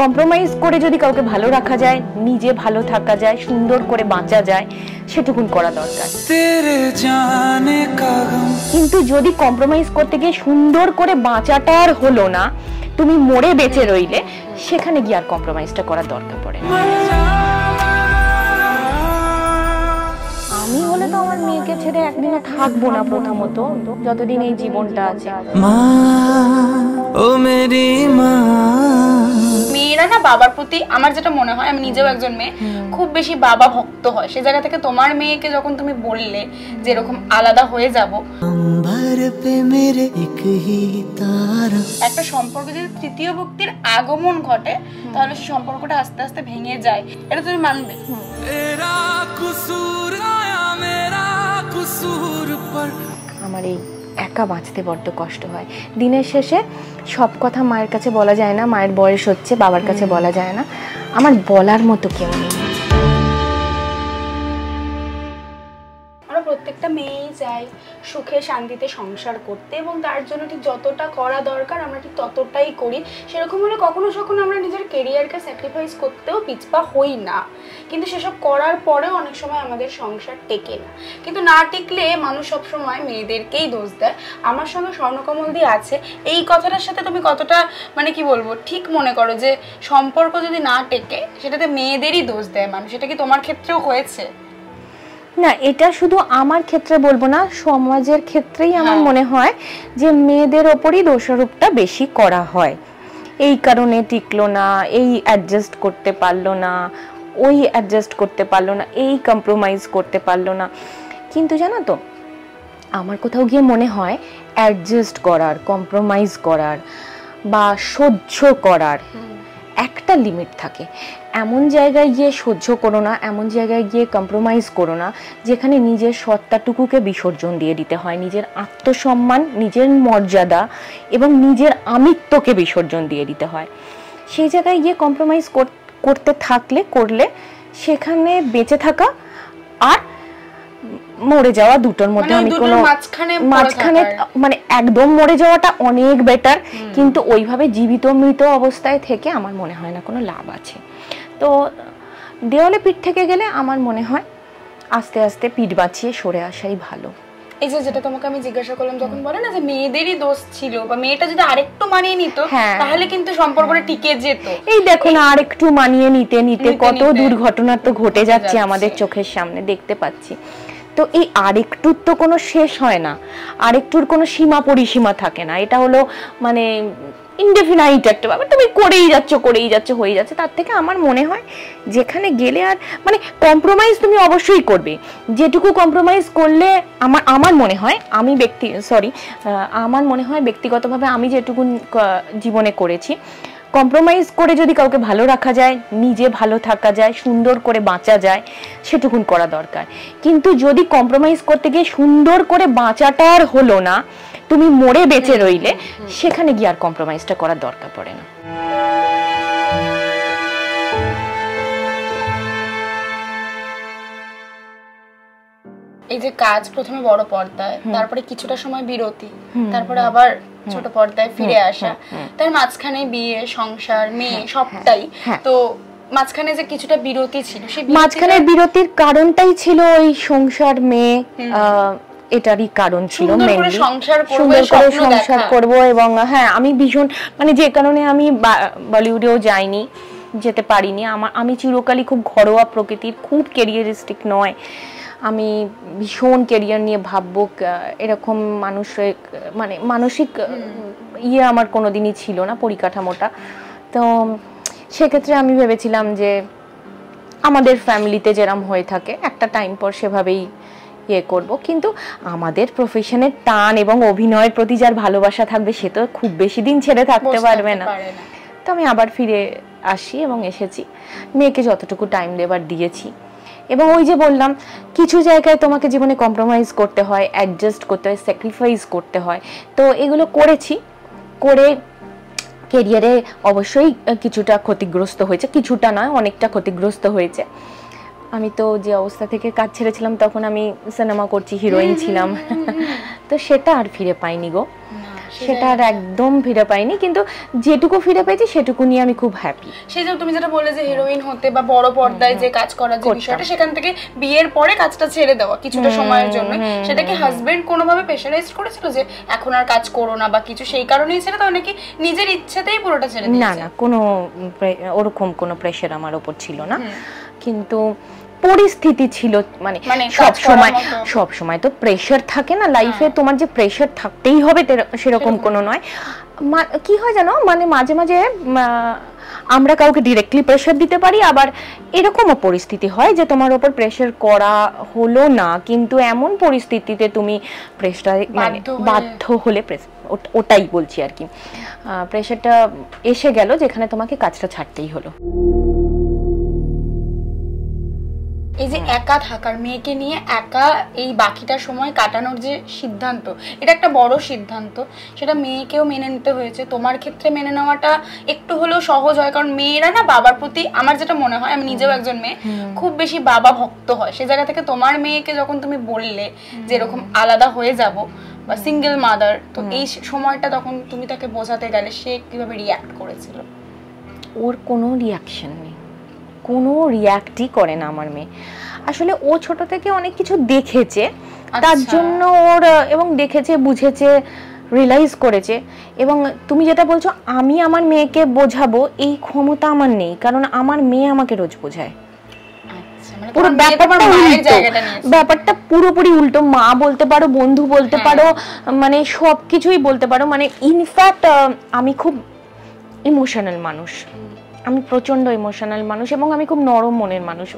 Compromise করে যদি কাউকে ভালো রাখা যায়, নিজে ভালো থাকা যায়, সুন্দর করে বাঁচা যায়, সেটুকুন করা দরকার। কিন্তু যদি কম্প্রোমাইজ করতে গিয়ে সুন্দর করে বাঁচাটা আর হলো না, তুমি মরে বেঁচে রইলে, সেখানে গিয়ে আর কম্প্রোমাইজটা করার দরকার পড়ে না। আমি হলে তো আমার মেয়েকে ছেড়ে একদিনও থাকবো না, প্রথমত যতদিন এই জীবনটা আছে। মেয়েরা না বাবার প্রতি, আমার যেটা মনে হয়, আমি নিজেও একজন মেয়ে, খুব বেশি বাবা ভক্ত হয়। সেই জায়গা থেকে তোমার মেয়েকে যখন তুমি বললে যে এরকম আলাদা হয়ে যাব, একটা সম্পর্ক যদি তৃতীয় ব্যক্তির আগমন ঘটে, তাহলে সেই সম্পর্কটা আস্তে আস্তে ভেঙে যায়, এটা তুমি মানবে? আমার এই একা বাঁচতে বড্ড কষ্ট হয়। দিনের শেষে সব কথা মায়ের কাছে বলা যায় না, মায়ের বয়স হচ্ছে, বাবার কাছে বলা যায় না, আমার বলার মতো কেউ নেই। আমরা প্রত্যেকটা মেয়েই চাই সুখে শান্তিতে সংসার করতে, এবং তার জন্য ঠিক যতটা করা দরকার আমরা ঠিক ততটাই করি। সেরকম হলে কখনো কখনো আমরা নিজের কেরিয়ারকে স্যাক্রিফাইস করতেও পিছপা হই না, কিন্তু সেসব করার পরেও অনেক সময় আমাদের সংসার টেকে না। কিন্তু না টিকলে মানুষ সবসময় মেয়েদেরকেই দোষ দেয়। আমার সঙ্গে স্বর্ণকমল দি আছে, এই কথাটার সাথে তুমি কতটা মানে কি বলবো ঠিক মনে করো যে সম্পর্ক যদি না টেকে সেটাতে মেয়েদেরই দোষ দেয় মানুষ? এটা কি তোমার ক্ষেত্রেও হয়েছে? না, এটা শুধু আমার ক্ষেত্রে বলবো না, সমাজের ক্ষেত্রেই আমার মনে হয় যে মেয়েদের ওপরই দোষারোপটা বেশি করা হয়। এই কারণে টিকলো না, এই অ্যাডজাস্ট করতে পারলো না, ওই অ্যাডজাস্ট করতে পারলো না, এই কম্প্রোমাইজ করতে পারলো না। কিন্তু জানো তো, আমার কোথাও গিয়ে মনে হয় অ্যাডজাস্ট করার, কম্প্রোমাইজ করার বা সহ্য করার একটা লিমিট থাকে। এমন জায়গায় গিয়ে সহ্য করো না, এমন জায়গায় গিয়ে কম্প্রোমাইজ করো না যেখানে নিজের সত্তাটুকুকে বিসর্জন দিয়ে দিতে হয়, নিজের আত্মসম্মান, নিজের মর্যাদা এবং নিজের আমিত্বকে বিসর্জন দিয়ে দিতে হয়। সেই জায়গায় গিয়ে কম্প্রোমাইজ করতে করলে সেখানে বেঁচে থাকা আর মরে যাওয়া দুটোর মধ্যে আমি কোনো মাঝখানে মানে একদম মরে যাওয়াটা অনেক বেটার, কিন্তু ওইভাবে জীবিত মৃত অবস্থায় থেকে আমার মনে হয় না কোনো লাভ আছে। তো দেওয়ালে পিঠ থেকে গেলে আমার মনে হয় আস্তে আস্তে পিঠ বাঁচিয়ে সরে আসাই ভালো। এই যে যেটা তোমাকে আমি জিজ্ঞাসা করলাম, যখন বলে না যে মেয়েদেরই দোষ ছিল, বা মেয়েটা যদি আরেকটু মানিয়ে নিত তাহলে কিন্তু সম্পর্কটা টিকে যেত, এই দেখো না, আরেকটু মানিয়ে নিতে নিতে কত দুর্ঘটনা তো ঘটে যাচ্ছে আমাদের চোখের সামনে, দেখতে পাচ্ছি। তো এই আরেকটুর তো কোনো শেষ হয় না, আরেকটুর কোনো সীমা পরিসীমা থাকে না। এটা হলো মানে ইনডেফিনাইট একটা ব্যাপার, তুমি করেই যাচ্ছ হয়ে যাচ্ছে। তার থেকে আমার মনে হয় যেখানে গেলে আর মানে কম্প্রোমাইজ তুমি অবশ্যই করবে, যেটুকু কম্প্রোমাইজ করলে আমার মনে হয় আমার মনে হয় ব্যক্তিগতভাবে আমি যেটুকু জীবনে করেছি, কম্প্রোমাইজ করে যদি কাউকে ভালো রাখা যায়, নিজে ভালো থাকা যায়, সুন্দর করে বাঁচা যায়, সেটুকুন করা দরকার। কিন্তু যদি কম্প্রোমাইজ করতে গিয়ে সুন্দর করে বাঁচাটা আর হলো না, তুমি মরে বেঁচে রইলে, সেখানে গিয়ে আর কম্প্রোমাইজটা করার দরকার পড়ে না। এই যে কাজ প্রথমে বড় পর্দায়, তারপরে কিছুটা সময় বিরতি, তারপরে আবার ছোট পর্দায় ফিরে আসা, তার মাঝখানে বিয়ে, সংসার, মেয়ে, সবটাই। তো মাঝখানে যে কিছুটা বিরতি ছিল, সেই মাঝখানের বিরতির কারণটাই ছিল ওই সংসার, মেয়ে, এটারই কারণ ছিল সুন্দর করে সংসার করব। এবং হ্যাঁ, আমি ভীষণ মানে যে কারণে আমি বলিউডেও যাইনি, যেতে পারিনি। আমি চিরকালই খুব ঘরোয়া প্রকৃতির, খুব ক্যারিয়ারিস্টিক নয়। আমি ভীষণ ক্যারিয়ার নিয়ে ভাববো এরকম মানে মানসিক আমার কোনোদিনই ছিল না, পরিকাঠামোটা। তো সেক্ষেত্রে আমি ভেবেছিলাম যে আমাদের ফ্যামিলিতে যেরকম হয়ে থাকে একটা টাইম পর সেভাবেই করব। কিন্তু আমাদের প্রফেশনের টান এবং অভিনয়ের প্রতি যার ভালোবাসা থাকবে সে তো খুব বেশি দিন ছেড়ে থাকতে পারবে না। তো আমি আবার ফিরে আসি এবং এসেছি, মেয়েকে যতটুকু টাইম দেবার দিয়েছি। এবং ওই যে বললাম, কিছু জায়গায় তোমাকে জীবনে কম্প্রোমাইজ করতে হয়, অ্যাডজাস্ট করতে হয়, স্যাক্রিফাইস করতে হয়। তো এগুলো করেছি, করে ক্যারিয়ারে অবশ্যই কিছুটা ক্ষতিগ্রস্ত হয়েছে, কিছুটা নয় অনেকটা ক্ষতিগ্রস্ত হয়েছে। আমি তো যে অবস্থা থেকে কাজ ছেড়েছিলাম তখন আমি সিনেমা করছি, হিরোইন ছিলাম, তো সেটা আর ফিরে পাইনি গো। সেটা আর একদম ফিরে পাইনি, কিন্তু যেটুকু ফিরে পেয়েছি সেটুকু নিয়ে আমি খুব হ্যাপি। সেই যে তুমি যেটা বললে যে হিরোইন হতে বা বড় পর্দায় যে কাজ করার যে বিষয়টা, সেখান থেকে বিয়ের পরে কাজটা ছেড়ে দেওয়া কিছুটা সময়ের জন্য, সেটা কি হাজবেন্ড কোনোভাবে প্রেশারাইজ করেছিল যে এখন আর কাজ করো না বা কিছু, সেই কারণেই ছেড়ে দাও নাকি নিজের ইচ্ছেতেই পুরোটা ছেড়ে দিয়েছে? না না, কোনো ওরকম কোনো প্রেশার আমার উপর ছিল না, কিন্তু পরিস্থিতি ছিল। মানে সব সময় তো প্রেশার থাকে না লাইফে, তোমার যে প্রেশার থাকতেই হবে সেরকম কোনো নয়। কি হয় জানো, মানে মাঝে মাঝে আমরা কাউকে ডিরেক্টলি প্রেশার দিতে পারি, আবার এরকমও পরিস্থিতি হয় যে তোমার উপর প্রেশার করা হলো না, কিন্তু এমন পরিস্থিতিতে তুমি প্রেশার মানে বাধ্য হলে, ওটাই বলছি আর কি, প্রেশারটা এসে গেল যেখানে তোমাকে কাজটা ছাড়তেই হলো। এই যে একা থাকার, মেয়েকে নিয়ে একা এই বাকিটা সময় কাটানোর যে সিদ্ধান্ত, এটা একটা বড় সিদ্ধান্ত, সেটা মেয়েকেও মেনে নিতে হয়েছে। তোমার ক্ষেত্রে মেনে নেওয়াটা একটু হলেও সহজ হয়, কারণ মেয়েরা না বাবার প্রতি, আমার যেটা মনে হয়, আমি নিজেও একজন মেয়ে, খুব বেশি বাবা ভক্ত হয়। সে জায়গা থেকে তোমার মেয়েকে যখন তুমি বললে যে এরকম আলাদা হয়ে যাব বা সিঙ্গেল মাদার, তো এই সময়টা তখন তুমি তাকে বোঝাতে গেলে সে কিভাবে রিঅ্যাক্ট করেছিল? ওর কোনো রিঅ্যাকশন নেই, কোনো রিঅ্যাক্টই করে না আমার মেয়ে। আসলে ও ছোট থেকে অনেক কিছু দেখেছে, তার জন্য ওর, এবং দেখেছে, বুঝেছে, রিয়েলাইজ করেছে। এবং তুমি যেটা বলছো আমি আমার মেয়েকে বোঝাবো, এই ক্ষমতা আমার নেই, কারণ আমার মেয়ে আমাকে রোজ বোঝায়। পুরো ব্যাপারটা পুরোপুরি উল্টো। মা বলতে পারো, বন্ধু বলতে পারো, মানে সবকিছুই বলতে পারো। মানে ইনফ্যাক্ট আমি খুব ইমোশনাল মানুষ, আমি প্রচণ্ড ইমোশনাল মানুষ, এবং আমি খুব নরম মনের মানুষ।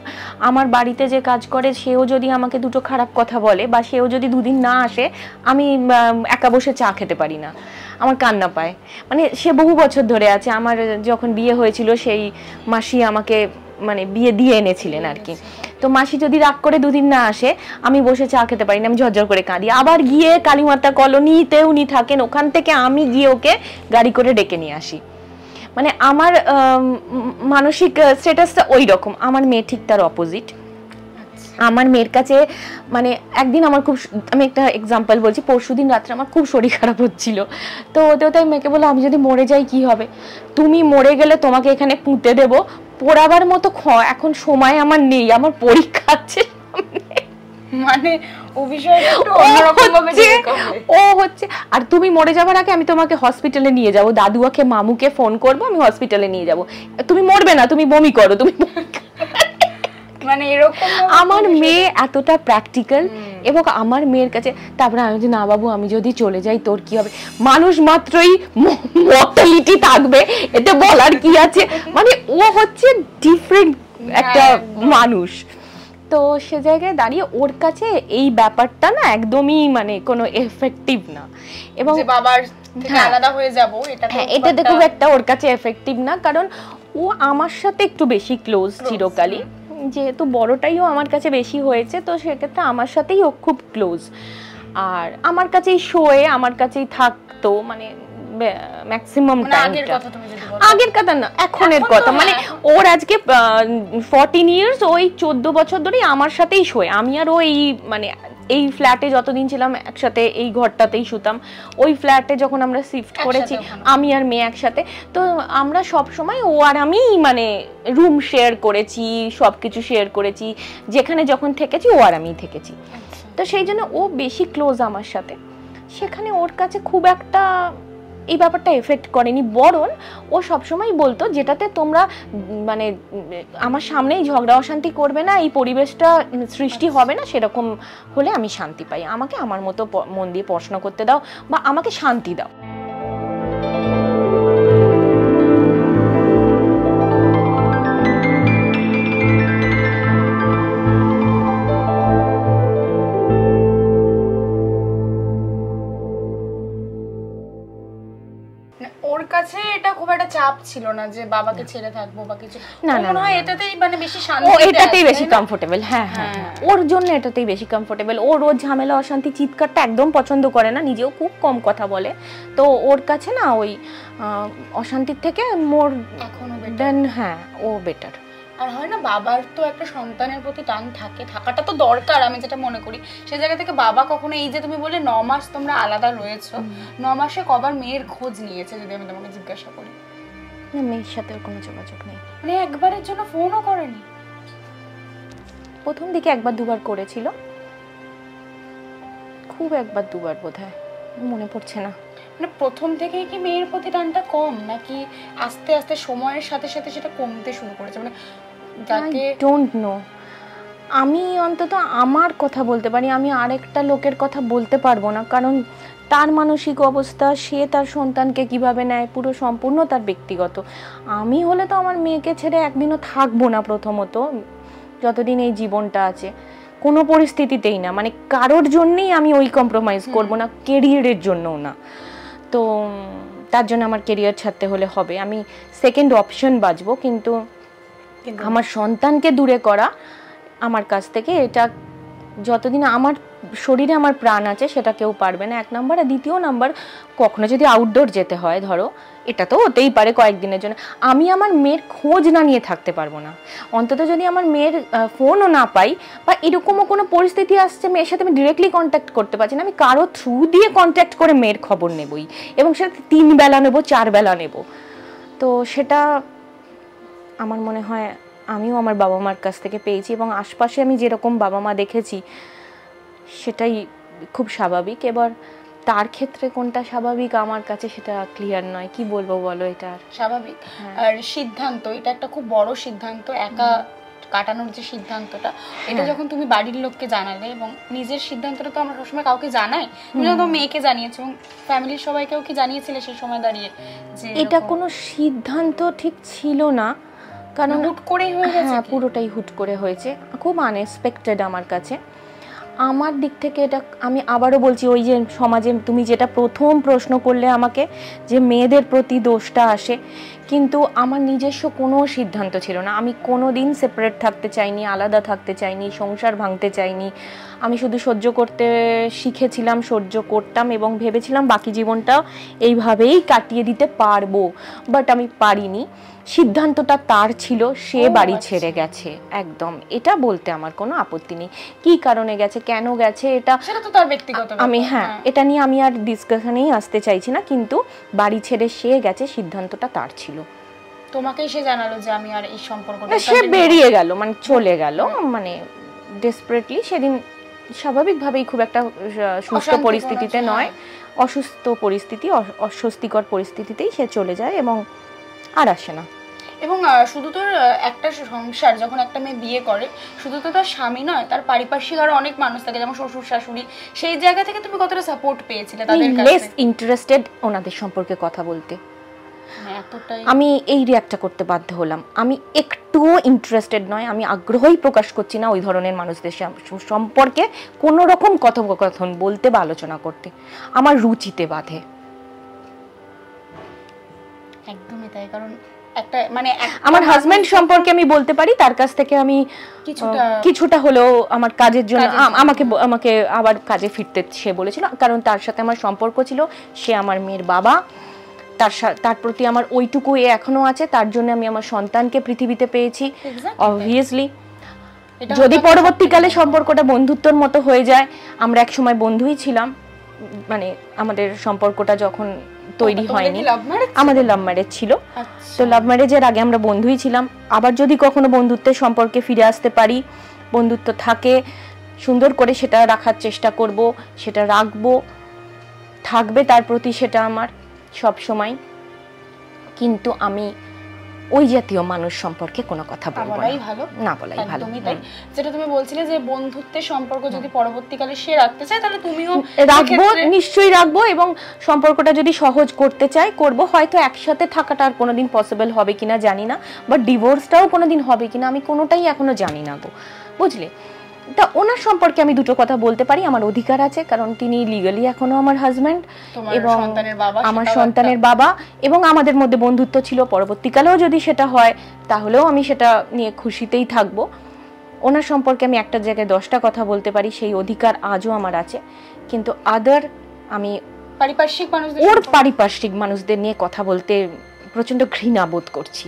আমার বাড়িতে যে কাজ করে সেও যদি আমাকে দুটো খারাপ কথা বলে বা সেও যদি দুদিন না আসে, আমি একা বসে চা খেতে পারি না, আমার কান্না পায়। মানে সে বহু বছর ধরে আছে, আমার যখন বিয়ে হয়েছিল সেই মাসি আমাকে মানে বিয়ে দিয়ে এনেছিলেন আর কি। তো মাসি যদি রাগ করে দুদিন না আসে, আমি বসে চা খেতে পারি না, আমি ঝরঝর করে কাঁদি। আবার গিয়ে কালীমাতা কলোনিতে উনি থাকেন, ওখান থেকে আমি গিয়ে ওকে গাড়ি করে ডেকে নিয়ে আসি। মানে আমার মানসিক স্ট্যাটাসটা ওই রকম। আমার মেয়ে ঠিক তার অপোজিট। আমার মেয়ের কাছে মানে একদিন আমার খুব, আমি একটা এক্সাম্পল বলছি, পরশুদিন রাত্রে আমার খুব শরীর খারাপ হচ্ছিল, তো ওতেও তাই মেয়েকে বলে আমি যদি মরে যাই কি হবে, তুমি মরে গেলে তোমাকে এখানে পুঁতে দেবো, পোড়াবার মতো এখন সময় আমার নেই, আমার পরীক্ষা আছে। মানে ও বিষয়টা একটু অন্যরকম ভাবে ও হচ্ছে, আর তুমি মরে যাবার আগে আমি তোমাকে হসপিটালে নিয়ে যাব, দাদুয়াকে মামুকে ফোন করব, আমি হসপিটালে নিয়ে যাব, তুমি মরবে না, তুমি বমি করো, তুমি মানে এরকম। আমার মেয়ে এতটা প্র্যাকটিক্যাল, এবং আমার মেয়ের কাছে, তারপরে আমি যদি না বাবু আমি যদি চলে যাই তোর কি হবে, মানুষ মাত্রই মর্টালিটি থাকবে, এতে বলার কি আছে। মানে ও হচ্ছে ডিফারেন্ট একটা মানুষ। তো সে জায়গায় দাঁড়িয়ে ওর কাছে এই ব্যাপারটা না একদমই মানে কোনো এফেক্টিভ না, এবং বাবার থেকে আলাদা হয়ে যাব এটাতে খুব একটা ওর কাছে এফেক্টিভ না, কারণ ও আমার সাথে একটু বেশি ক্লোজ চিরকালই, যেহেতু বড়টাইও আমার কাছে বেশি হয়েছে, তো সেক্ষেত্রে আমার সাথেই ও খুব ক্লোজ। আর আমার কাছেই শোয়ে, আমার কাছেই থাকতো, মানে ম্যাক্সিমাম টাইমটা। আগের কথা না, এখনের কথা। মানে ওর আজকে 14 ইয়ার্স, ওই 14 বছর ধরেই আমার সাথেই শোয়। আমি আর ওই মানে এই ফ্ল্যাটে যতদিন ছিলাম একসাথে এই ঘরটাতেই শুতাম, ওই ফ্ল্যাটে যখন আমরা শিফট করেছি আমি আর মেয়ে একসাথে, তো আমরা সব সময় ও আর আমি মানে রুম শেয়ার করেছি, সবকিছু শেয়ার করেছি, যেখানে যখন থেকেছি ও আর আমিই থেকেছি। তো সেই জন্য ও বেশি ক্লোজ আমার সাথে, সেখানে ওর কাছে খুব একটা এই ব্যাপারটা এফেক্ট করেনি। বরং ও সবসময় বলতো যেটাতে তোমরা মানে আমার সামনেই ঝগড়া অশান্তি করবে না, এই পরিবেশটা সৃষ্টি হবে না, সেরকম হলে আমি শান্তি পাই। আমাকে আমার মতো মন দিয়ে পড়াশোনা করতে দাও বা আমাকে শান্তি দাও। ওর কাছে এটা খুব একটা চাপ ছিল না যে বাবাকে ছেড়ে থাকবো বা কিছু, না মনে হয় এটাতেই মানে বেশি শান্তি, ও এটাতেই বেশি কমফোর্টেবল। হ্যাঁ হ্যাঁ, ওর জন্য এটাতেই বেশি কমফোর্টেবল। ও রোজ ঝামেলা অশান্তি চিৎকারটা একদম পছন্দ করে না, নিজেও খুব কম কথা বলে, তো ওর কাছে না ওই অশান্তির থেকে মোর দেন হ্যাঁ ও বেটার। আর হয় না বাবার তো একটা সন্তানের প্রতি টান থাকে, থাকাটা তো দরকার আমি যেটা মনে করি। সেই জায়গা থেকে বাবা কখনো, এই যে তুমি বলে 9 মাস তোমরা আলাদা রয়েছো, 9 মাসে কবার মেয়ের খোঁজ নিয়েছে যদি আমি তোমাকে জিজ্ঞাসা করি? না, মেয়ের সাথে কোনো যোগাযোগ নেই। মানে একবারের জন্য ফোনও করেনি? প্রথম দিকে একবার দুবার করেছিল, খুব একবার দুবার বোধহয়, মনে পড়ছে না। মানে প্রথম থেকেই কি মেয়ের প্রতি টানটা কম, নাকি আস্তে আস্তে সময়ের সাথে সাথে সেটা কমতে শুরু করেছে? মানে যাকে ডোন্ট নো, আমি অন্তত আমার কথা বলতে পারি, আমি আরেকটা লোকের কথা বলতে পারবো না, কারণ তার মানসিক অবস্থা, সে তার সন্তানকে কিভাবে নেয় পুরো সম্পূর্ণ তার ব্যক্তিগত। আমি হলে তো আমার মেয়েকে ছেড়ে একদিনও থাকবো না, প্রথমত যতদিন এই জীবনটা আছে, কোনো পরিস্থিতিতেই না, মানে কারোর জন্যই আমি ওই কম্প্রোমাইজ করব না, কেরিয়ারের জন্যও না। তো তার জন্য আমার কেরিয়ার ছাড়তে হলে হবে, আমি সেকেন্ড অপশন বাঁচবো, কিন্তু আমার সন্তানকে দূরে করা আমার কাছ থেকে, এটা যতদিন আমার শরীরে আমার প্রাণ আছে সেটা কেউ পারবে না, 1 নাম্বার। আর 2 নাম্বার, কখনো যদি আউটডোর যেতে হয়, ধরো এটা তো হতেই পারে কয়েকদিনের জন্য, আমি আমার মেয়ের খোঁজ না নিয়ে থাকতে পারবো না। অন্তত যদি আমার মেয়ের ফোনও না পাই, বা এরকমও কোনো পরিস্থিতি আসছে মেয়ের সাথে আমি ডিরেক্টলি কন্ট্যাক্ট করতে পারছি না, আমি কারো থ্রু দিয়ে কন্ট্যাক্ট করে মেয়ের খবর নেবই, এবং সেটা 3 বেলা নেব, 4 বেলা নেব। তো সেটা আমার মনে হয় আমিও আমার বাবা মার কাছ থেকে পেয়েছি, এবং আশপাশে আমি যেরকম বাবা মা দেখেছি সেটাই খুব স্বাভাবিক। এবার তার ক্ষেত্রে কোনটা স্বাভাবিক আমার কাছে সেটা ক্লিয়ার নয়, কি বলবো বলো। এটা স্বাভাবিক। আর সিদ্ধান্ত, এটা একটা খুব বড় সিদ্ধান্ত, একা কাটানোর যে সিদ্ধান্তটা, এটা যখন তুমি বাড়ির লোককে জানালে, এবং নিজের সিদ্ধান্তটা তো আমরা সবসময় কাউকে জানাই, তুমি যখন মেয়েকে জানিয়েছো এবং ফ্যামিলির সবাইকেও কি জানিয়েছিলে সেই সময় দাঁড়িয়ে যে এটা কোনো সিদ্ধান্ত ঠিক ছিল না, কারণ হুট করেই হয়ে গেছে? হ্যাঁ, পুরোটাই হুট করে হয়েছে, খুব আনএক্সপেক্টেড আমার কাছে। আমার দিক থেকে এটা আমি আবারও বলছি, ওই যে সমাজে তুমি যেটা প্রথম প্রশ্ন করলে আমাকে, যে মেয়েদের প্রতি দোষটা আসে, কিন্তু আমার নিজস্ব কোনো সিদ্ধান্ত ছিল না। আমি কোনো দিন সেপারেট থাকতে চাইনি, আলাদা থাকতে চাইনি, সংসার ভাঙতে চাইনি। আমি শুধু সহ্য করতে শিখেছিলাম, সহ্য করতাম, এবং ভেবেছিলাম বাকি জীবনটা এইভাবেই কাটিয়ে দিতে পারবো, বাট আমি পারিনি। সিদ্ধান্তটা তার ছিল, সে বাড়ি ছেড়ে গেছে, একদম। এটা বলতে আমার কোনো আপত্তি নেই, কি কারণে গেছে, কেন গেছে, এটা সেটা তো তার ব্যক্তিগত ব্যাপার। আমি এটা নিয়ে আমি আর ডিসকাশনেই আসতে চাইছি না, কিন্তু বাড়ি ছেড়ে সে গেছে, সিদ্ধান্তটা তার ছিল। তোমাকেই সে জানালো যে আমি আর এই সম্পর্কটা, সে বেরিয়ে গেল, মানে চলে গেল, মানে ডেসপারেটলি। সেদিন স্বাভাবিকভাবেই, খুব একটা সুস্থ পরিস্থিতিতে নয়, অসুস্থ পরিস্থিতি, অস্বস্তিকর পরিস্থিতিতেই সে চলে যায়, এবং আর আসে না। এবং শুধু তোর একটা সংসার, যখন একটা মেয়ে বিয়ে করে, শুধু তো তার স্বামী নয়, তার পারিপার্শ্বিক আরো অনেক মানুষ থাকে, যেমন শ্বশুর শাশুড়ি। সেই জায়গা থেকে তুমি কতটা সাপোর্ট পেয়েছিলে তাদের কাছে? লেস ইন্টারেস্টেড ওনাদের সম্পর্কে কথা বলতে, আমি এই রিঅ্যাক্টটা করতে বাধ্য হলাম। আমি একটুও ইন্টারেস্টেড নয়, আমি আগ্রহই প্রকাশ করছি না ওই ধরনের মানুষদের সম্পর্কে কোনো রকম কথোপকথন বলতে বা আলোচনা করতে, আমার রুচিতে বাধে। একদমই তাই, কারণ একটা মানে আমার হাজবেন্ড সম্পর্কে আমি বলতে পারি, তার কাছ থেকে আমি কিছুটা হলেও আমার কাজের জন্য আমাকে আবার কাজে ফিরতে সে বলেছিল, কারণ তার সাথে আমার সম্পর্ক ছিল, সে আমার মেয়ের বাবা, তার প্রতি আমার ওইটুকু এখনো আছে, তার জন্য আমি আমার সন্তানকে পৃথিবীতে পেয়েছি। অবভিয়াসলি যদি পরবর্তীকালে সম্পর্কটা বন্ধুত্বর মতো হয়ে যায়, আমরা একসময় বন্ধুই ছিলাম, মানে আমাদের সম্পর্কটা যখন তৈরি হয়নি, আমাদের লাভ ম্যারেজ ছিল, তো লাভ ম্যারেজের আগে আমরা বন্ধুই ছিলাম। আবার যদি কখনো বন্ধুত্বের সম্পর্কে ফিরে আসতে পারি, বন্ধুত্ব থাকে, সুন্দর করে সেটা রাখার চেষ্টা করব, সেটা রাখবো, থাকবে তার প্রতি সেটা আমার সব সময়। কিন্তু আমি ওই জাতীয় মানুষ সম্পর্কে কোনো কথা বলবো না, বলাই ভালো। যেটা তুমি বলছিলে যে বন্ধুত্বের সম্পর্ক যদি পরবর্তীকালে সে রাখতে চায়, তাহলে তুমিও রাখবো, নিশ্চয়ই রাখবো, এবং সম্পর্কটা যদি সহজ করতে চাই করব। হয়তো একসাথে থাকাটা আর কোনোদিন পসিবল হবে কিনা জানি না, বাট ডিভোর্সটাও কোনোদিন হবে কিনা আমি কোনোটাই এখনো জানি না গো, বুঝলে। তা ওনার সম্পর্কে আমি দুটো কথা বলতে পারি, আমার অধিকার আছে, কারণ তিনি লিগালি এখনো আমার হাজব্যান্ড এবং আমার সন্তানের বাবা, এবং আমাদের মধ্যে বন্ধুত্ব ছিল, পরবর্তীকালেও যদি সেটা হয় তাহলেও আমি সেটা নিয়ে খুশিতেই থাকবো। ওনার সম্পর্কে আমি একটা জায়গায় 10টা কথা বলতে পারি, সেই অধিকার আজও আমার আছে, কিন্তু আদার আমি পারিপার্শ্বিক মানুষদের নিয়ে কথা বলতে প্রচন্ড ঘৃণা বোধ করছি।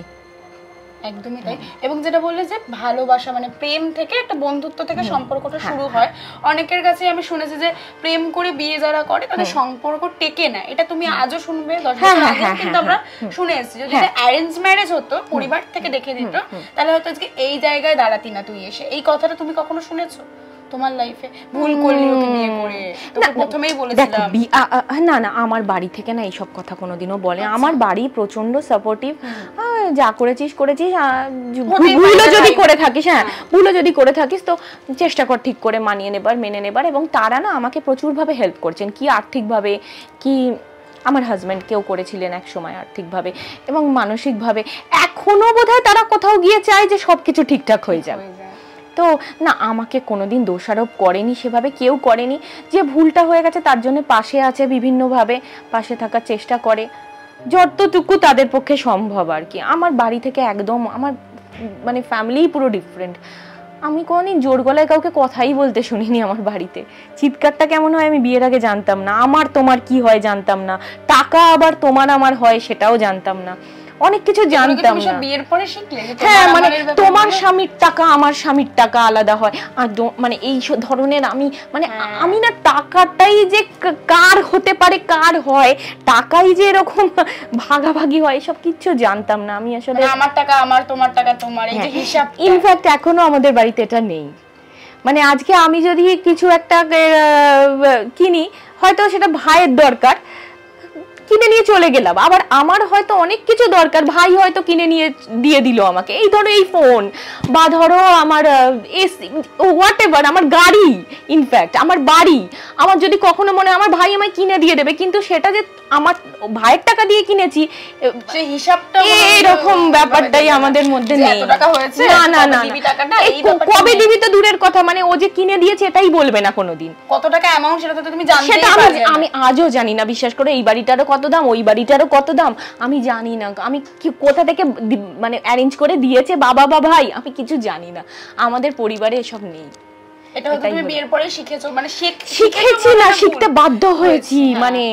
একদমই তাই। এবং যেটা বললে যে ভালোবাসা মানে প্রেম থেকে একটা বন্ধুত্ব থেকে সম্পর্কটা শুরু হয়, অনেকের কাছে আমি শুনেছি যে প্রেম করে বিয়ে যারা করে তাদের সম্পর্ক টেকে না, এটা তুমি আজও শুনবে, 10 বছর আগে কিন্তু আমরা শুনে এসেছি। যদি অ্যারেঞ্জ ম্যারেজ হতো, পরিবার থেকে দেখে দিত, তাহলে হয়তো আজকে এই জায়গায় দাঁড়াতি না তুই এসে। এই কথাটা তুমি কখনো শুনেছো তোমার লাইফে? ভুল করলি ওকে বিয়ে করে, তোকে প্রথমেই বলেছিলাম। না না, আমার বাড়ি থেকে না এইসব কথা কোনোদিনও বলে। আমার বাড়ি প্রচন্ড সাপোর্টিভ, যা করেছিস করেছিস, ভুলও যদি করে থাকিস, ভুলও যদি করে থাকিস তো চেষ্টা কর ঠিক করে মানিয়ে নেবার, মেনে নেবার। এবং তারা না আমাকে প্রচুরভাবে হেল্প করছেন, কি আর্থিকভাবে, কি আমার হাজব্যান্ডকেও করেছিলেন এক সময় আর্থিকভাবে এবং মানসিকভাবে। এখনো বোধহয় তারা কোথাও গিয়ে চায় যে সবকিছু ঠিকঠাক হয়ে যাবে। তো না, আমাকে কোনোদিন দোষারোপ করেনি, সেভাবে কেউ করেনি। যে ভুলটা হয়ে গেছে তার জন্য পাশে আছে, বিভিন্নভাবে পাশে থাকার চেষ্টা করে যতটুকু তাদের পক্ষে সম্ভব আর কি। আমার বাড়ি থেকে একদম আমার মানে ফ্যামিলি পুরো ডিফারেন্ট। আমি কোনোদিন জোর গলায় কাউকে কথাই বলতে শুনিনি আমার বাড়িতে। চিৎকারটা কেমন হয় আমি বিয়ের আগে জানতাম না, আমার তোমার কি হয় জানতাম না, টাকা আবার তোমার আমার হয় সেটাও জানতাম না, অনেক কিছু জানতাম না। বিয়ের পরে শিখলে? হ্যাঁ, মানে তোমার স্বামীর টাকা আমার স্বামীর টাকা আলাদা হয়, আর মানে এই ধরনের আমি মানে আমি না টাকাটাই যে কার হতে পারে কার হয়, টাকাই যে এরকম ভাগাভাগি হয় সব কিছু জানতাম না আমি আসলে। আমার টাকা আমার, তোমার টাকা তোমার, এই যে হিসাব। ইনফ্যাক্ট এখনো আমাদের বাড়িতে এটা নেই। মানে আজকে আমি যদি কিছু একটা কিনি, হয়তো সেটা ভাইয়ের দরকার, কিনে নিয়ে চলে গেলাম। আবার আমার হয়তো অনেক কিছু দরকার, ভাই হয়তো কিনে নিয়ে দিয়ে দিল আমাকে, এই ধরো এই ফোন বা ধরো আমার এসি, হোয়াট এভার, আমার গাড়ি, ইনফ্যাক্ট আমার বাড়ি, আমার যদি কখনো মনে হয় আমার ভাই আমায় কিনে দিয়ে দেবে, কিন্তু সেটা যে আমার ভাইয়ের টাকা দিয়ে কিনেছি সেই হিসাবটা এরকম ব্যাপারটাই আমাদের মধ্যে নেই। না না না, কবে দিবি তো দূরের কথা, মানে ও যে কিনে দিয়েছে এটাই বলবে না কোনোদিন। কত টাকা অ্যামাউন্ট সেটা তো তুমি জানতেই সেটা আমি আজও জানি না, বিশ্বাস করে। এই বাড়িটারও কত দাম, ওই বাড়িটারও কত দাম আমি জানি না। আমি কোথা থেকে মানে অ্যারেঞ্জ করে দিয়েছে বাবা বা ভাই আমি কিছু জানি না। আমাদের পরিবারে এসব নেই। এটা হয়তো তুমি বিয়ের পরে শিখেছো, মানে শিখেছি না, শিখতে বাধ্য হয়েছি, মানে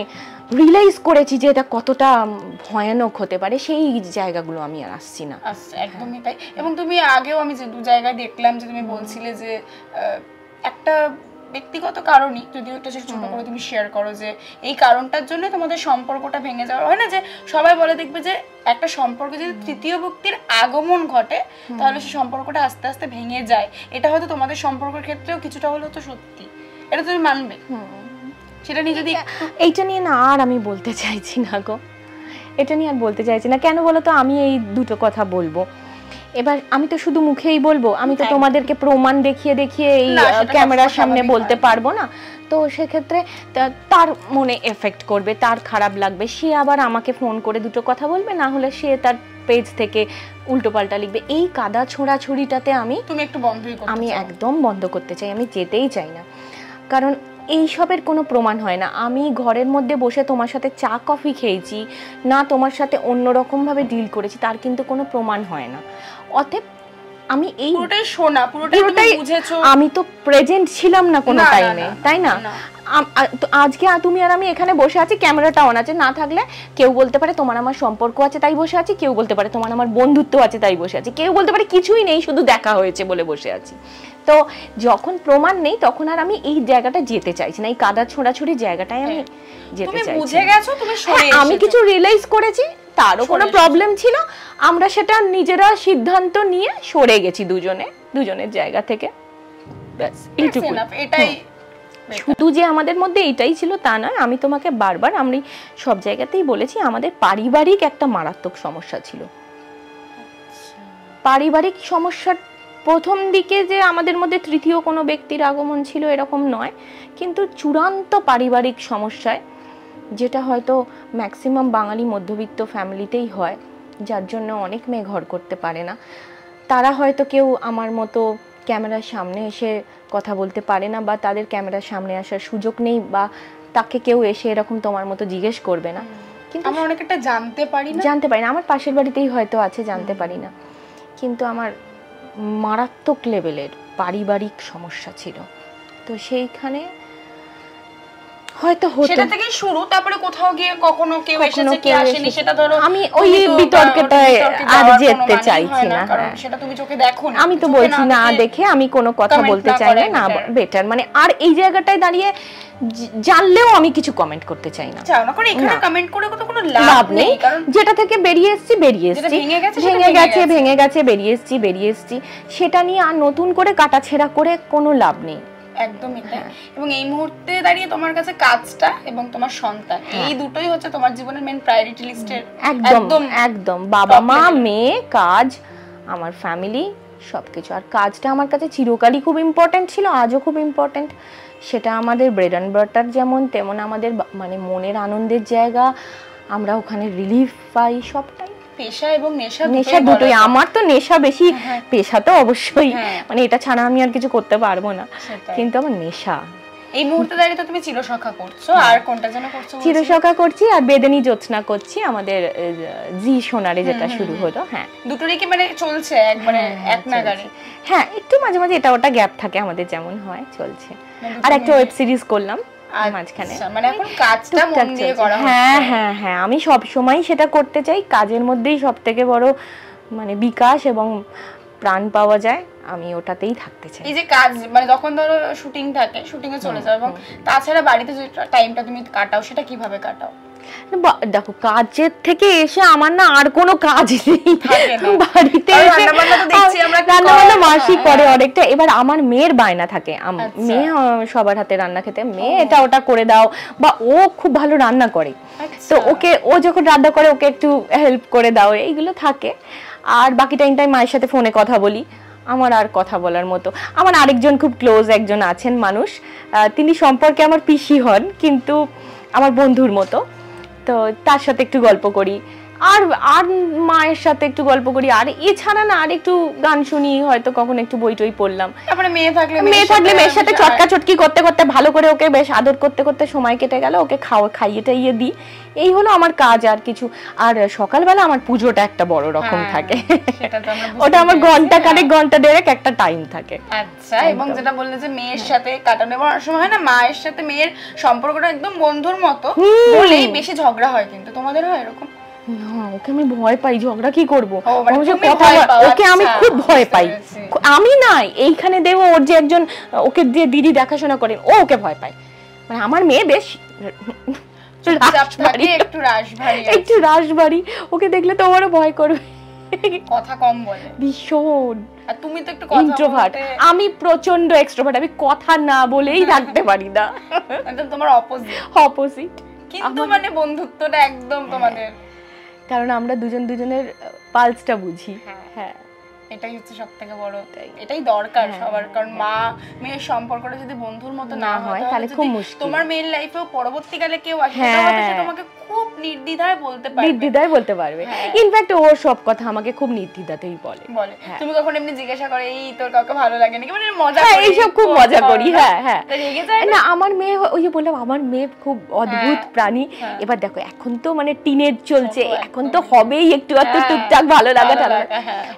রিয়েলাইজ করেছি যে এটা কতটা ভয়ানক হতে পারে, সেই জায়গাগুলো আমি আর আসছি না। একদমই তাই। এবং তুমি আগেও আমি যে দু জায়গায় দেখলাম যে তুমি বলছিলে যে একটা ব্যক্তিগত কারণই, যদিও একটা ছোট করে তুমি শেয়ার করো, যে এই কারণটার জন্য তোমাদের সম্পর্কটা ভেঙে যাওয়ার হয় না, যে সবাই বলে দেখবে যে একটা সম্পর্কে যদি তৃতীয় ব্যক্তির আগমন ঘটে তাহলে সেই সম্পর্কটা আস্তে আস্তে ভেঙে যায়। এটা হয়তো তোমাদের সম্পর্কের ক্ষেত্রেও কিছুটা হলেও তো সত্যি, এটা তুমি মানবে? সেটা নিয়ে যদি এইটা নিয়ে না আর আমি বলতে চাইছি না গো, এটা নিয়ে আর বলতে চাইছি না। কেন বলো তো, আমি এই দুটো কথা বলবো এবার, আমি তো শুধু মুখেই বলবো, আমি তো তোমাদেরকে প্রমাণ দেখিয়ে দেখিয়ে এই ক্যামেরার সামনে বলতে পারবো না। তো সেক্ষেত্রে তার মনে এফেক্ট করবে, তার খারাপ লাগবে, সে আবার আমাকে ফোন করে দুটো কথা বলবে, না হলে সে তার পেজ থেকে উল্টোপাল্টা লিখবে। এই কাদা ছোঁড়াছুড়িটাতে তুমি একটু বন্ধই করতে চাও? আমি একদম বন্ধ করতে চাই, আমি যেতেই চাই না। কারণ এইসবের কোনো প্রমাণ হয় না। আমি ঘরের মধ্যে বসে তোমার সাথে চা কফি খেয়েছি না, তোমার সাথে অন্যরকমভাবে ডিল করেছি, তার কিন্তু কোনো প্রমাণ হয় না। অতএব আমি এই পুরোটাই শোনা, পুরোটাই বুঝেছো, আমি তো প্রেজেন্ট ছিলাম না কোনো টাইমে, তাই না? আজকে তুমি আর আমি এখানে বসে আছি, ক্যামেরাটা অন আছে, না থাকলে কেউ বলতে পারে তোমার আমার সম্পর্ক আছে তাই বসে আছি, কেউ বলতে পারে তোমার আমার বন্ধুত্ব আছে তাই বসে আছি, কেউ বলতে পারে কিছুই নেই শুধু দেখা হয়েছে বলে বসে আছি। তো যখন প্রমাণ নেই তখন আর আমি এই জায়গাটা যেতে চাইছি না, এই কাদা ছোড়াছুড়ি জায়গাটাই আমি যেতে চাইছি। তুমি বুঝে গেছো, তুমি সরে এসেছো, আমি কিছু রিয়েলাইজ করেছি, তারও কোনো প্রবলেম ছিল, আমরা সেটা নিজেরা সিদ্ধান্ত নিয়ে সরে গেছি দুজনের জায়গা থেকে, ব্যাস এইটুকু। এটাই শুধু যে আমাদের মধ্যে এটাই ছিল তা নয়, আমি তোমাকে বারবার আমি সব জায়গাতেই বলেছি আমাদের পারিবারিক একটা মারাত্মক সমস্যা ছিল। পারিবারিক সমস্যার প্রথম দিকে যে আমাদের মধ্যে তৃতীয় কোনো ব্যক্তির আগমন ছিল এরকম নয়, কিন্তু চূড়ান্ত পারিবারিক সমস্যায়, যেটা হয়তো ম্যাক্সিমাম বাঙালি মধ্যবিত্ত ফ্যামিলিতেই হয়, যার জন্য অনেক মেয়ে ঘর করতে পারে না। তারা হয়তো কেউ আমার মতো ক্যামেরার সামনে এসে কথা বলতে পারে না, বা তাদের ক্যামেরার সামনে আসার সুযোগ নেই, বা তাকে কেউ এসে এরকম তোমার মতো জিজ্ঞেস করবে না। কিন্তু আমরা অনেকটা জানতে পারি না, আমার পাশের বাড়িতেই হয়তো আছে, জানতে পারি না। কিন্তু আমার মারাত্মক লেভেলের পারিবারিক সমস্যা ছিল, তো সেইখানে হয়তো হতো, সেটা থেকে শুরু, তারপরে কোথাও গিয়ে কখনো কেউ এসেছে কি আসেনি সেটা ধরো আমি ওই বিতর্কটা আর যেতে চাইছি না, কারণ সেটা তুমি চোখে দেখো না। আমি তো বলছি না দেখে আমি কোনো কথা বলতে চাই না, বেটার মানে আর এই জায়গাটায় দাঁড়িয়ে জানলেও আমি কিছু কমেন্ট করতে চাই না। চাও না, কারণ এখানে কমেন্ট করে তো কোনো লাভ নেই, কারণ যেটা থেকে বেরিয়ে এসেছি ভেঙে গেছে বেরিয়ে এসেছি, সেটা নিয়ে আর নতুন করে কাটাছেঁড়া করে কোনো লাভ নেই। একদমই তাই। এবং এই মুহূর্তে দাঁড়িয়ে তোমার কাছে কাজটা এবং তোমার সন্তান, এই দুটোই হচ্ছে তোমার জীবনের মেইন প্রায়োরিটি লিস্টের। একদম বাবা মা মেয়ে কাজ আমার ফ্যামিলি সবকিছু। আর কাজটা আমার কাছে চিরকালই খুব ইম্পর্টেন্ট ছিল, আজও খুব ইম্পর্টেন্ট। সেটা আমাদের ব্রেড অ্যান্ড বাটার যেমন, তেমন আমাদের মানে মনের আনন্দের জায়গা, আমরা ওখানে রিলিফ পাই, সবটাই। পেশা এবং নেশা দুটোই। আমার তো নেশা বেশি, পেশা তো অবশ্যই মানে এটা ছাড়া আমি আর কিছু করতে পারবো না, কিন্তু আমার নেশা। এই মুহূর্তে দাঁড়িয়ে তো তুমি চিরসখা করছো, আর কোনটা যেন করছো? চিরসখা করছি আর বেদেনী জ্যোৎস্না করছি, আমাদের জি সোনারে যেটা শুরু হলো। হ্যাঁ, দুটোরই কি মানে চলছে একবারে এক নাগারে? হ্যাঁ, একটু মাঝে মাঝে এটা ওটা গ্যাপ থাকে আমাদের, যেমন হয় চলছে। আর একটা ওয়েব সিরিজ করলাম মাঝখানে, মানে এখন কাজটা মন দিয়ে করা হচ্ছে। হ্যাঁ, আমি সব সময় সেটা করতে চাই, কাজের মধ্যেই সবথেকে বড় মানে বিকাশ এবং প্রাণ পাওয়া যায়, আমি ওটাতেই থাকতে চাই। এই যে কাজ মানে যখন ধরো শুটিং থাকে, শুটিং এ চলে যাও, এবং তাছাড়া বাড়িতে যে টাইমটা তুমি কাটাও সেটা কিভাবে কাটাও? দেখো, কাজের থেকে এসে আমার না আর কোনো কাজ নেই, বাড়িতে এসে রান্নাবান্না মাসি করে অনেকটা। এবার আমার মেয়ের বায়না থাকে, মেয়ে সবার হাতে রান্না খেতে, মেয়ে এটা ওটা করে দাও, বা ও খুব ভালো রান্না করে, তো ওকে, ও যখন রান্না করে ওকে একটু হেল্প করে দাও, এইগুলো থাকে। আর বাকি টাইমটাই মায়ের সাথে ফোনে কথা বলি। আমার আর কথা বলার মতো, আমার আরেকজন খুব ক্লোজ একজন আছেন মানুষ, তিনি সম্পর্কে আমার পিসি হন, কিন্তু আমার বন্ধুর মতো, তো তার সাথে একটু গল্প করি, আর আর মায়ের সাথে একটু গল্প করি। আর এছাড়া না আর একটু গান শুনি, হয়তো কখন একটু বই টই পড়লাম। তারপরে মেয়ে থাকলে মেয়ের সাথে চটকা চটকি করতে করতে, ভালো করে ওকে বেশ আদর করতে করতে সময় কেটে গেল, ওকে খাইয়ে টাইয়ে দিই, এই হলো আমার কাজ। আর কিছু, আর সকালবেলা আমার পুজোটা একটা বড় রকম থাকে, ওটা আমার ঘন্টা দেড়েক একটা টাইম থাকে। আচ্ছা, এবং যেটা বললে যে মেয়ের সাথে কাটানো, অনেক সময় হয় না মায়ের সাথে মেয়ের সম্পর্কটা একদম বন্ধুর মতো, বলেই বেশি ঝগড়া হয়, কিন্তু তোমাদের হয় এরকম? না, ওকে আমি ভয় পাই, ঝগড়া কি করবো, ওকে আমি খুব ভয় পাই। আমি না এইখানে দেবো, ওর যে একজন ওকে দিয়ে দিদি দেখাশোনা করেন, ও ওকে ভয় পায়। মানে আমার মেয়ে বেশ একটু রাশভারী, ওকে দেখলে তো ওরও ভয় করবে, কথা কম বলে ভীষণ। আর তুমি তো একটু ইন্ট্রোভার্ট, আমি প্রচন্ড এক্সট্রোভার্ট, আমি কথা না বলেই থাকতে পারি না, একদম তোমার অপোজিট। কিন্তু মানে বন্ধুত্বটা একদম তোমাদের, কারণ আমরা দুজনের পালসটা বুঝি। হ্যাঁ, এটাই হচ্ছে সবথেকে বড়, এটাই দরকার সবার, কারণ মা মেয়ের সম্পর্কটা যদি বন্ধুর মতো না হয় তাহলে খুব মুশকিল। তোমার মেয়ের লাইফেও পরবর্তীকালে কেউ আসে, সে তোমাকে খুব নির্দ্বিধায় বলতে পারবে, ইনফ্যাক্ট ওর সব কথা আমাকে খুব নির্দ্বিধাতেই বলে। তুমি কখন এমনি জিজ্ঞাসা করে এই তোর কাউকে ভালো লাগে নাকি, মানে মজা করি, এইসব খুব মজা করি। হ্যাঁ, রেগে যায় না। আমার মেয়ে, ওই যে বললাম আমার মেয়ে খুব অদ্ভুত প্রাণী। এবার দেখো, এখন তো মানে টিনেজ চলছে, এখন তো হবেই একটু একটু টুকটাক ভালো লাগাটা।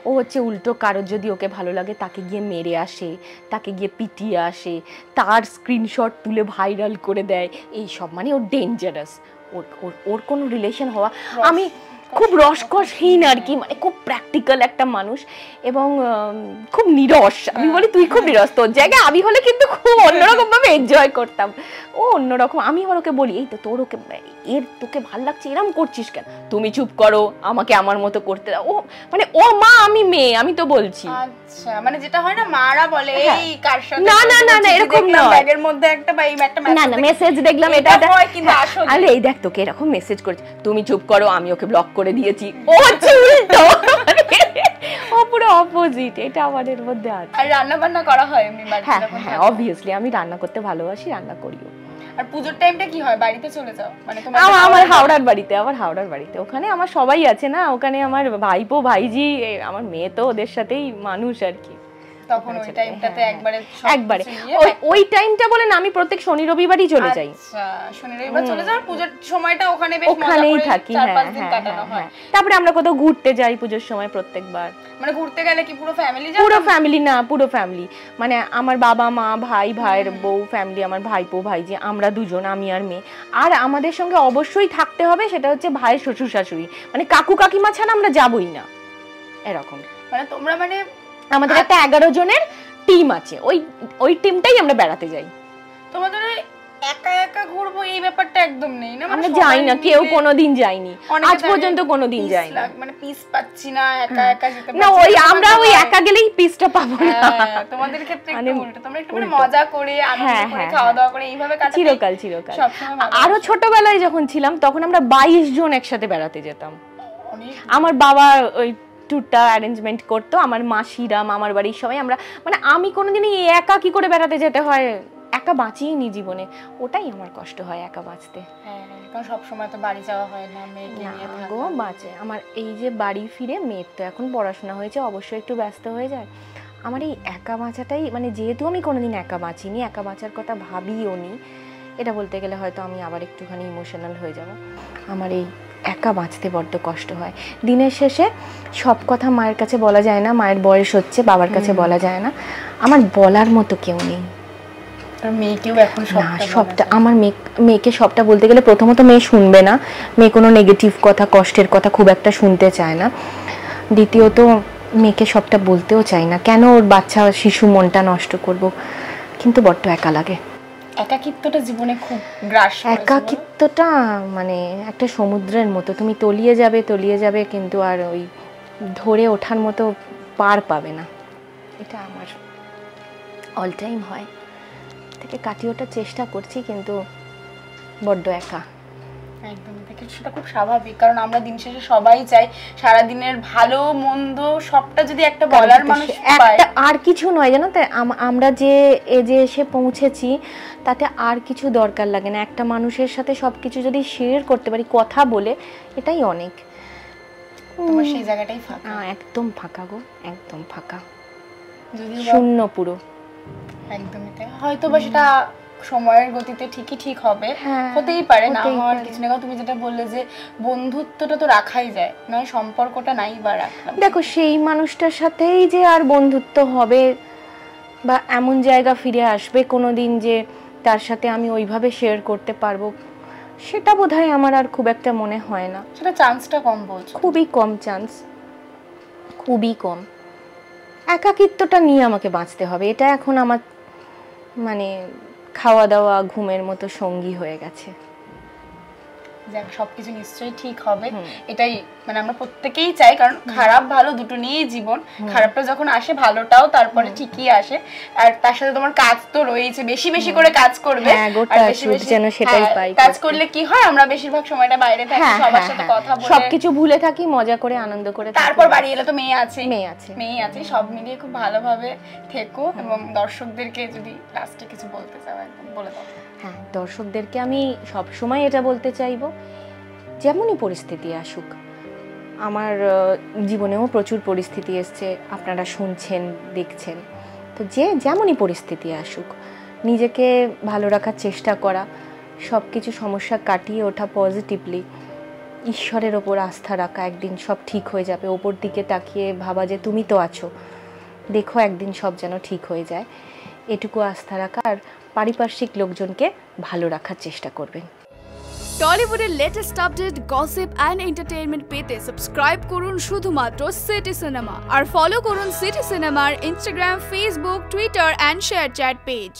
ও হচ্ছে উল্টো, কারোর যদি ওকে ভালো লাগে তাকে গিয়ে মেরে আসে, তাকে গিয়ে পিটিয়ে আসে, তার স্ক্রিনশট তুলে ভাইরাল করে দেয়, এই সব মানে ওর ডেঞ্জারাস। ওর কোনো রিলেশন হওয়া, আমি খুব রসকসহীন আর কি, মানে খুব প্র্যাকটিক্যাল একটা মানুষ, এবং খুব নিরস। আমি বলি তুই খুব নিরস, তোর জায়গায় আমি হলে কিন্তু খুব অন্যরকম ভাবে এনজয় করতাম। ও অন্যরকম। আমি আবার ওকে বলি, এই তো তোর ওকে তোকে ভাল লাগছে, এরম করছিস কেন, তুমি চুপ করো, আমাকে আমার মতো করতে দাও। ও মানে ও মা, আমি মেয়ে, আমি তো বলছি। আচ্ছা, মানে যেটা হয় না মারা বলে এই কার সাথে, না এরকম না, ব্যাগের মধ্যে একটা বা একটা মেসেজ দেখলাম, এটা হয়, কিন্তু আসলে আরে এই দেখ তোকে এরকম মেসেজ করেছে, তুমি চুপ করো, আমি ওকে ব্লক করে দিয়েছি। ও হচ্ছে উল্টো, ও পুরো অপোজিট। এটা আমাদের মধ্যে আছে। আর রান্না বান্না করা হয় এমনি বাড়িতে? হ্যাঁ, অবভিয়াসলি আমি রান্না করতে ভালোবাসি, রান্না করিও। আর পূজোর টাইমটা কি হয়, বাড়িতে চলে যাও? মানে আমার হাওড়ার বাড়িতে, ওখানে আমার সবাই আছে না, ওখানে আমার ভাইপো ভাইজি, আমার মেয়ে তো ওদের সাথেই মানুষ আর কি, তখন ওই টাইমটাতে একবারে ওই টাইমটা বলে না, আমি প্রত্যেক শনি রবিবারই চলে যাই। আচ্ছা, শনি রবিবার চলে যাও, পূজার সময়টা ওখানে বেশ মজা করে ওখানেই থাকি। 4-5 দিন কাটানো হয়। তারপরে আমরা কোথাও ঘুরতে যাই পূজার সময় প্রত্যেকবার। মানে ঘুরতে গেলে কি পুরো ফ্যামিলি যাও? পুরো ফ্যামিলি না, পুরো ফ্যামিলি, মানে আমার বাবা মা ভাই, ভাইয়ের বউ, ফ্যামিলি, আমার ভাইপো ভাইজি, আমরা দুজন, আমি আর মেয়ে। আর আমাদের সঙ্গে অবশ্যই থাকতে হবে, সেটা হচ্ছে ভাইয়ের শ্বশুর শাশুড়ি, মানে কাকু কাকিমা ছাড়া আমরা যাবই না, এরকম। মানে তোমরা মানে আমাদের একটা 11 জনের টিম আছে, ওই টিমটাই আমরা বেড়াতে যাই। তোমাদের একা একা ঘুরবো এই ব্যাপারটা একদম নেই না? আমরা যাই না, কেউ কোনোদিন যায়নি, আজ পর্যন্ত কোনোদিন যায়নি। মানে পিস পাচ্ছি না, একা একা যেতে না, ওই আমরা ওই একা গেলেই পিসটা পাবো না। তোমাদের ক্ষেত্রে একটু উল্টো, তোমরা একটু মানে মজা করে আনন্দ করে খাওয়া দাওয়া করে এইভাবে কাটাতে চিরকাল। আরো ছোটবেলায় যখন ছিলাম তখন আমরা 22 জন একসাথে বেড়াতে যেতাম। আমার বাবা ওই ট্যুরটা অ্যারেঞ্জমেন্ট করতো, আমার মাসিরা, মামার বাড়ির সবাই। আমরা মানে আমি কোনোদিনই একা কি করে বেড়াতে যেতে হয়, একা বাঁচিনি জীবনে, ওটাই আমার কষ্ট হয় একা বাঁচতে। কারণ সব সময় তো বাড়ি যাওয়া হয় না, মেয়েকে নিয়ে গো বাঁচে। আমার এই যে বাড়ি ফিরে, মেয়ের তো এখন পড়াশোনা হয়েছে, অবশ্যই একটু ব্যস্ত হয়ে যায়। আমার এই একা বাঁচাটাই, মানে যেহেতু আমি কোনোদিন একা বাঁচিনি, একা বাঁচার কথা ভাবিও নি, এটা বলতে গেলে হয়তো আমি আবার একটুখানি ইমোশনাল হয়ে যাব। আমার এই একা বাঁচতে বড্ড কষ্ট হয়। দিনের শেষে সব কথা মায়ের কাছে বলা যায় না, মায়ের বয়স হচ্ছে, বাবার কাছে বলা যায় না। আমার বলার মতো কেউ নেই। মেয়েকেও এখন সবটা আমার মেয়েকে সবটা বলতে গেলে, প্রথমত মেয়ে শুনবে না, মেয়ে কোনো নেগেটিভ কথা, কষ্টের কথা খুব একটা শুনতে চায় না। দ্বিতীয়ত মেয়েকে সবটা বলতেও চাই না, কেন ওর বাচ্চা শিশু মনটা নষ্ট করব। কিন্তু বড্ড একা লাগে। একাকিত্বটা জীবনে খুব গ্রাস করে। একাকিত্বটা মানে একটা সমুদ্রের মতো, তুমি তলিয়ে যাবে কিন্তু আর ওই ধরে ওঠার মতো পার পাবে না। এটা আমার অল টাইম হয়, থেকে কাটিয়ে ওঠার চেষ্টা করছি, কিন্তু বড্ড একা। একদম, সেটা খুব স্বাভাবিক, কারণ আমরা দিন শেষে সবাই চাই সারাদিনের ভালো মন্দ সবটা যদি একটা বলার মানুষ পায়। আর কিছু নয় জানো তো, আমরা যে এজে এসে পৌঁছেছি তাতে আর কিছু দরকার লাগে না। একটা মানুষের সাথে সবকিছু যদি শেয়ার করতে পারি কথা বলে, এটাই অনেক। তোমার সেই জায়গাটাই ফাঁকা। একদম ফাঁকা গো, একদম ফাঁকা, শূন্য পুরো। একদমই তাই। হয়তো বা সেটা সময়ের গতিতে ঠিকই ঠিক হবে, হতেই পারে, না হওয়ার কিছু না। তুমি যেটা বললে যে বন্ধুত্বটা তো রাখাই যায়, নয় সম্পর্কটা নাই বা রাখলাম। দেখো, সেই মানুষটার সাথেই যে আর বন্ধুত্ব হবে বা এমন জায়গা ফিরে আসবে কোনোদিন যে তার সাথে আমি ওইভাবে শেয়ার করতে পারবো, সেটা বোধহয় আমার আর খুব একটা মনে হয় না। সেটা চান্সটা কম বলছো? খুবই কম চান্স, খুবই কম। একাকিত্বটা নিয়ে আমাকে বাঁচতে হবে, এটা এখন আমার মানে খাওয়া দাওয়া ঘুমের মতো সঙ্গী হয়ে গেছে। যাক, সবকিছু নিশ্চয়ই ঠিক হবে, এটাই মানে আমরা প্রত্যেকেই চাই, কারণ খারাপ ভালো দুটো নিয়েই জীবন। খারাপটা যখন আসে, ভালোটাও তারপরে ঠিকই আসে। আর তার সাথে তোমার কাজ তো রয়েছে, বেশি বেশি করে কাজ করবে, কাজ করলে কি হয়, আমরা বেশিরভাগ সময়টা বাইরে থাকি, সবার সাথে কথা বলে সবকিছু ভুলে থাকি, মজা করে আনন্দ করে। তারপর বাড়ি এলে তো মেয়ে আছে, সব মিলিয়ে খুব ভালোভাবে থেকো। এবং দর্শকদেরকে যদি লাস্টে কিছু বলতে চাও, একদম বলে দাও। হ্যাঁ, দর্শকদেরকে আমি সব সময় এটা বলতে চাইবো, যেমনই পরিস্থিতি আসুক, আমার জীবনেও প্রচুর পরিস্থিতি এসছে, আপনারা শুনছেন দেখছেন, তো যে যেমনই পরিস্থিতি আসুক নিজেকে ভালো রাখার চেষ্টা করা, সব কিছু সমস্যা কাটিয়ে ওঠা পজিটিভলি, ঈশ্বরের ওপর আস্থা রাখা, একদিন সব ঠিক হয়ে যাবে, ওপর দিকে তাকিয়ে ভাবা যে তুমি তো আছো, দেখো একদিন সব যেন ঠিক হয়ে যায়, এটুকু আস্থা রাখা। আর পারিপার্শ্বিক লোকজনকে ভালো রাখার চেষ্টা করবেন। টলিউডের latest update, gossip and entertainment পেতে সাবস্ক্রাইব করুন শুধুমাত্র সিটি সিনেমা, আর ফলো করুন সিটি সিনেমার Instagram, Facebook, Twitter and ShareChat page.